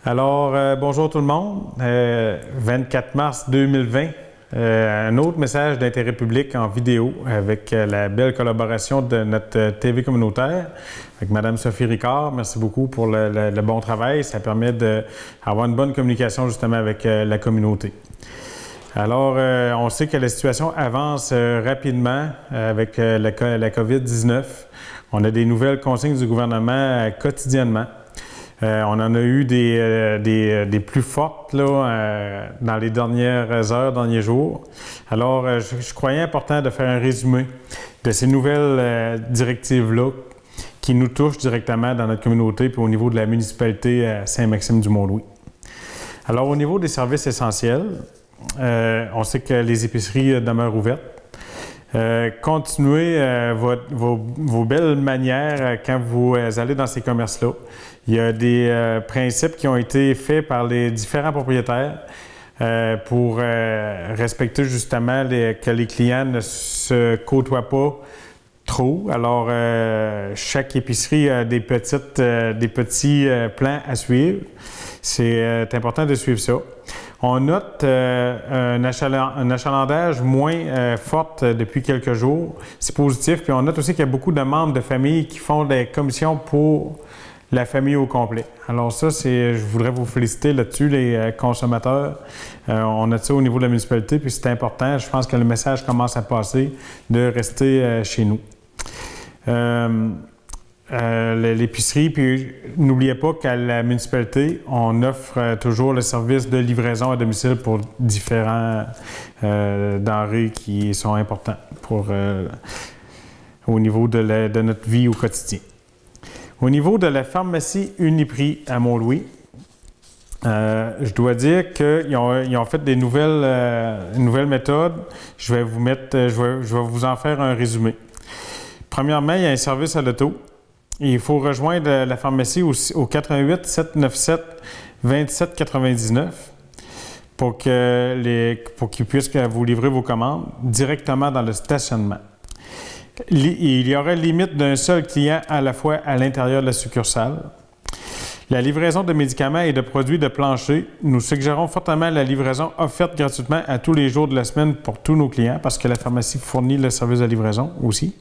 Bonjour tout le monde. 24 mars 2020, un autre message d'intérêt public en vidéo avec la belle collaboration de notre TV communautaire avec Mme Sophie Ricard. Merci beaucoup pour le bon travail. Ça permet d'avoir une bonne communication justement avec la communauté. On sait que la situation avance rapidement avec la COVID-19. On a des nouvelles consignes du gouvernement quotidiennement. On en a eu des plus fortes là, dans les dernières heures, derniers jours. Je croyais important de faire un résumé de ces nouvelles directives-là qui nous touchent directement dans notre communauté puis au niveau de la municipalité Saint-Maxime-du-Mont-Louis. Au niveau des services essentiels, on sait que les épiceries demeurent ouvertes. Continuez vos belles manières quand vous allez dans ces commerces-là. Il y a des principes qui ont été faits par les différents propriétaires pour respecter justement que les clients ne se côtoient pas trop. Chaque épicerie a des petits plans à suivre. C'est important de suivre ça. On note un achalandage moins fort depuis quelques jours. C'est positif. Puis on note aussi qu'il y a beaucoup de membres de famille qui font des commissions pour la famille au complet. Je voudrais vous féliciter là-dessus, les consommateurs. On note ça au niveau de la municipalité, puis c'est important. Je pense que le message commence à passer de rester chez nous. L'épicerie, puis n'oubliez pas qu'à la municipalité, on offre toujours le service de livraison à domicile pour différents denrées qui sont importants au niveau de notre vie au quotidien. Au niveau de la pharmacie Uniprix à Mont-Louis, je dois dire qu'ils ont fait des nouvelles méthodes. Je vais vous en faire un résumé. Premièrement, il y a un service à l'auto. Il faut rejoindre la pharmacie au 88 797 27 99 pour qu'ils puissent vous livrer vos commandes directement dans le stationnement. Il y aura limite d'un seul client à la fois à l'intérieur de la succursale. La livraison de médicaments et de produits de plancher, nous suggérons fortement la livraison offerte gratuitement à tous les jours de la semaine pour tous nos clients parce que la pharmacie fournit le service de livraison aussi.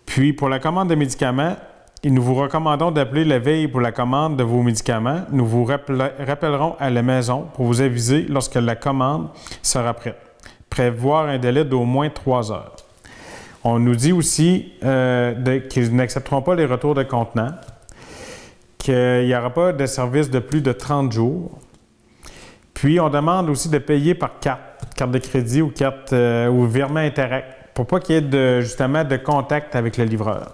Puis, pour la commande de médicaments, nous vous recommandons d'appeler la veille pour la commande de vos médicaments. Nous vous rappellerons à la maison pour vous aviser lorsque la commande sera prête. Prévoir un délai d'au moins 3 heures. On nous dit aussi qu'ils n'accepteront pas les retours de contenants, qu'il n'y aura pas de service de plus de 30 jours. Puis, on demande aussi de payer par carte de crédit ou carte ou virement Interact, pour pas qu'il y ait justement de contact avec le livreur.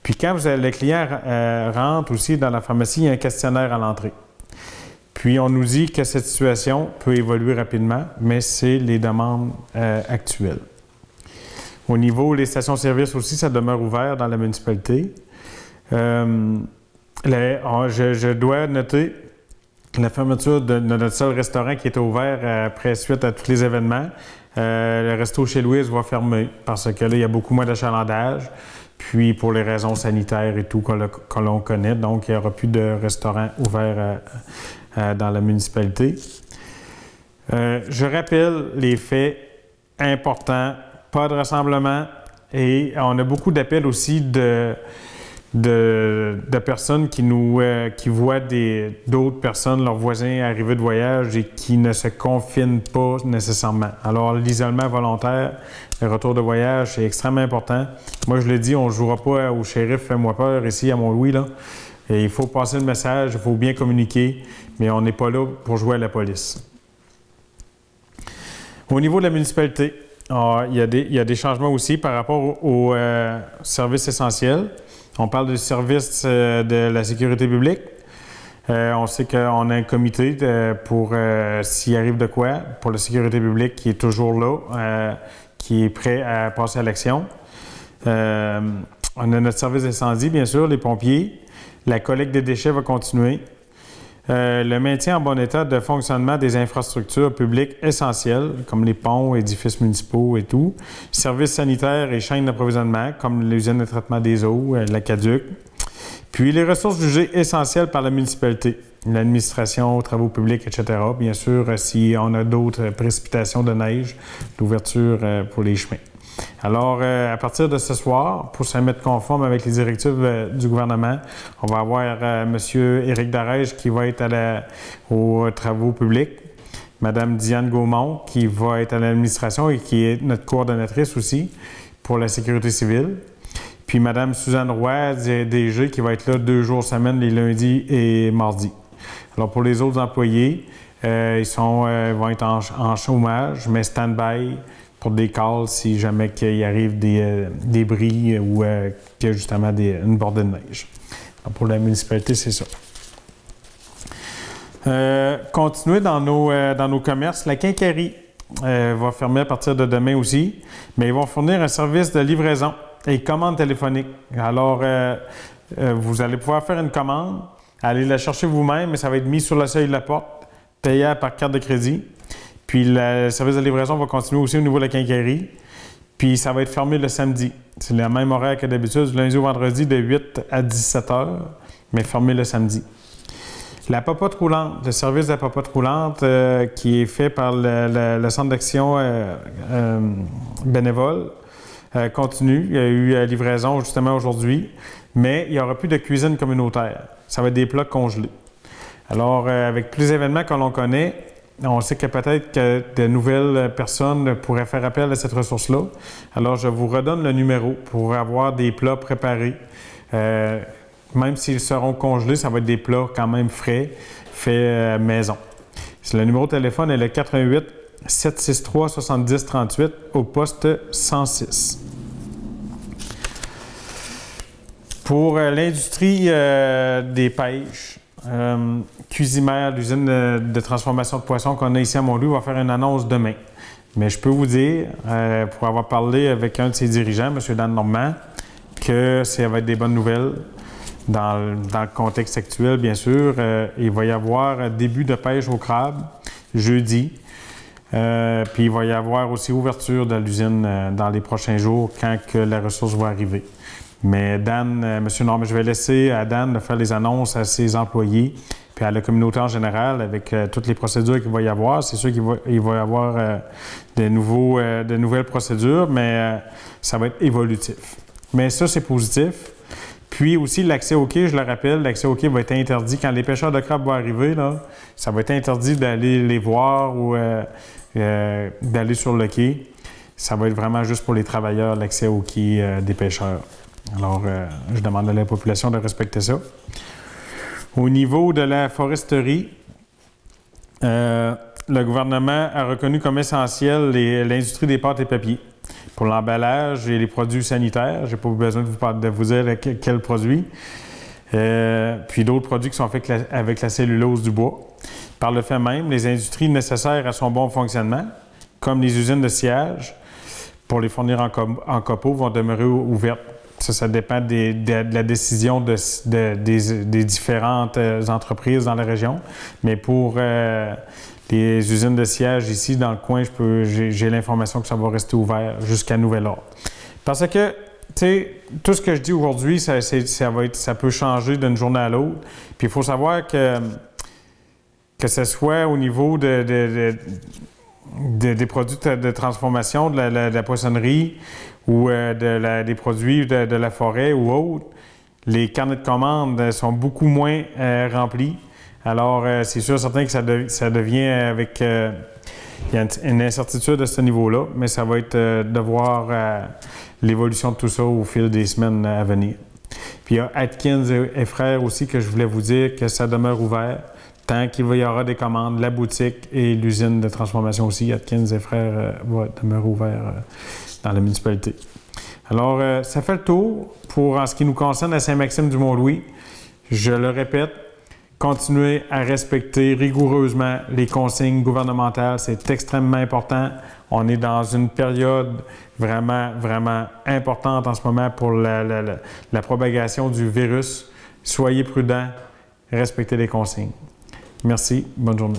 Puis quand le client rentre aussi dans la pharmacie, il y a un questionnaire à l'entrée. Puis on nous dit que cette situation peut évoluer rapidement, mais c'est les demandes actuelles. Au niveau des stations-service aussi, ça demeure ouvert dans la municipalité. Je dois noter la fermeture de notre seul restaurant qui était ouvert après suite à tous les événements. Le resto chez Louise va fermer parce que là, il y a beaucoup moins d'achalandage. Puis pour les raisons sanitaires et tout que l'on connaît, donc il n'y aura plus de restaurants ouverts dans la municipalité. Je rappelle les faits importants, pas de rassemblement et on a beaucoup d'appels aussi de personnes qui voient d'autres personnes, leurs voisins arriver de voyage et qui ne se confinent pas nécessairement. Alors, l'isolement volontaire, le retour de voyage, c'est extrêmement important. Moi, je le dis, on ne jouera pas au shérif Fais-moi peur ici à Mont-Louis, là. Et il faut passer le message, il faut bien communiquer, mais on n'est pas là pour jouer à la police. Au niveau de la municipalité, il y a des changements aussi par rapport aux services essentiels. On parle du service de la sécurité publique. On sait qu'on a un comité pour s'il arrive de quoi, pour la sécurité publique qui est toujours là, qui est prêt à passer à l'action. On a notre service d'incendie, bien sûr, les pompiers. La collecte des déchets va continuer. Le maintien en bon état de fonctionnement des infrastructures publiques essentielles, comme les ponts, édifices municipaux et tout. Services sanitaires et chaînes d'approvisionnement, comme l'usine de traitement des eaux, l'Aqueduc. Puis les ressources jugées essentielles par la municipalité, l'administration, travaux publics, etc. Bien sûr, si on a d'autres précipitations de neige, l'ouverture pour les chemins. Alors, à partir de ce soir, pour se mettre conforme avec les directives du gouvernement, on va avoir M. Éric Darège qui va être aux travaux publics, Mme Diane Gaumont qui va être à l'administration et qui est notre coordonnatrice aussi pour la sécurité civile. Puis Mme Suzanne Roy, DG, qui va être là 2 jours semaine, les lundis et mardis. Alors, pour les autres employés, ils vont être en chômage, mais stand-by pour des calls si jamais qu'il arrive des bris ou qu'il y a justement une bordée de neige. Alors, pour la municipalité, c'est ça. Continuer dans nos commerces. La quincaillerie va fermer à partir de demain aussi, mais ils vont fournir un service de livraison et commande téléphonique. Alors, vous allez pouvoir faire une commande, aller la chercher vous-même, mais ça va être mis sur le seuil de la porte, payable par carte de crédit. Puis le service de livraison va continuer aussi au niveau de la quincaillerie. Puis ça va être fermé le samedi. C'est le même horaire que d'habitude, du lundi au vendredi, de 8 à 17 heures, mais fermé le samedi. La popote roulante, le service de la popote roulante qui est fait par le Centre d'action bénévole, continue. Il y a eu livraison justement aujourd'hui, mais il n'y aura plus de cuisine communautaire. Ça va être des plats congelés. Alors, avec plus d'événements que l'on connaît, on sait que peut-être que de nouvelles personnes pourraient faire appel à cette ressource-là. Alors, je vous redonne le numéro pour avoir des plats préparés. Même s'ils seront congelés, ça va être des plats quand même frais, faits maison. Le numéro de téléphone est le 88 763 70 38 au poste 106. Pour l'industrie des pêches, Cuisimère, l'usine de transformation de poissons qu'on a ici à Montlouis, va faire une annonce demain. Mais je peux vous dire, pour avoir parlé avec un de ses dirigeants, M. Dan Normand, que ça va être des bonnes nouvelles. Dans le contexte actuel, bien sûr, il va y avoir début de pêche au crabe jeudi. Puis il va y avoir aussi ouverture de l'usine dans les prochains jours quand que la ressource va arriver. Mais Dan, M. Normand, je vais laisser à Dan de faire les annonces à ses employés puis à la communauté en général avec toutes les procédures qu'il va y avoir. C'est sûr qu'il va y avoir de nouvelles procédures, mais ça va être évolutif. Mais ça, c'est positif. Puis aussi, l'accès au quai, je le rappelle, l'accès au quai va être interdit. Quand les pêcheurs de crabes vont arriver, là, ça va être interdit d'aller les voir ou d'aller sur le quai. Ça va être vraiment juste pour les travailleurs, l'accès au quai des pêcheurs. Alors, je demande à la population de respecter ça. Au niveau de la foresterie, le gouvernement a reconnu comme essentiel l'industrie des pâtes et papiers. Pour l'emballage et les produits sanitaires, je n'ai pas besoin de vous dire quels produits. Puis d'autres produits qui sont faits avec la cellulose du bois. Par le fait même, les industries nécessaires à son bon fonctionnement, comme les usines de sciage, pour les fournir en copeaux, vont demeurer ouvertes. Ça dépend de la décision des différentes entreprises dans la région. Mais pour les usines de siège ici dans le coin, j'ai l'information que ça va rester ouvert jusqu'à nouvel ordre. Parce que, tu sais, tout ce que je dis aujourd'hui, ça peut changer d'une journée à l'autre. Puis il faut savoir que ce soit au niveau des produits de transformation, de la poissonnerie ou des produits de la forêt ou autres, les carnets de commandes sont beaucoup moins remplis. Alors, c'est sûr, certain que ça devient avec... il y a une incertitude à ce niveau-là, mais ça va être de voir l'évolution de tout ça au fil des semaines à venir. Puis il y a Atkins et Frères aussi que je voulais vous dire que ça demeure ouvert tant qu'il y aura des commandes. La boutique et l'usine de transformation aussi, Atkins et Frères, va demeurer ouvert dans la municipalité. Alors, ça fait le tour en ce qui nous concerne à Saint-Maxime-du-Mont-Louis. Je le répète, continuez à respecter rigoureusement les consignes gouvernementales. C'est extrêmement important. On est dans une période vraiment, vraiment importante en ce moment pour la propagation du virus. Soyez prudents, respectez les consignes. Merci, bonne journée.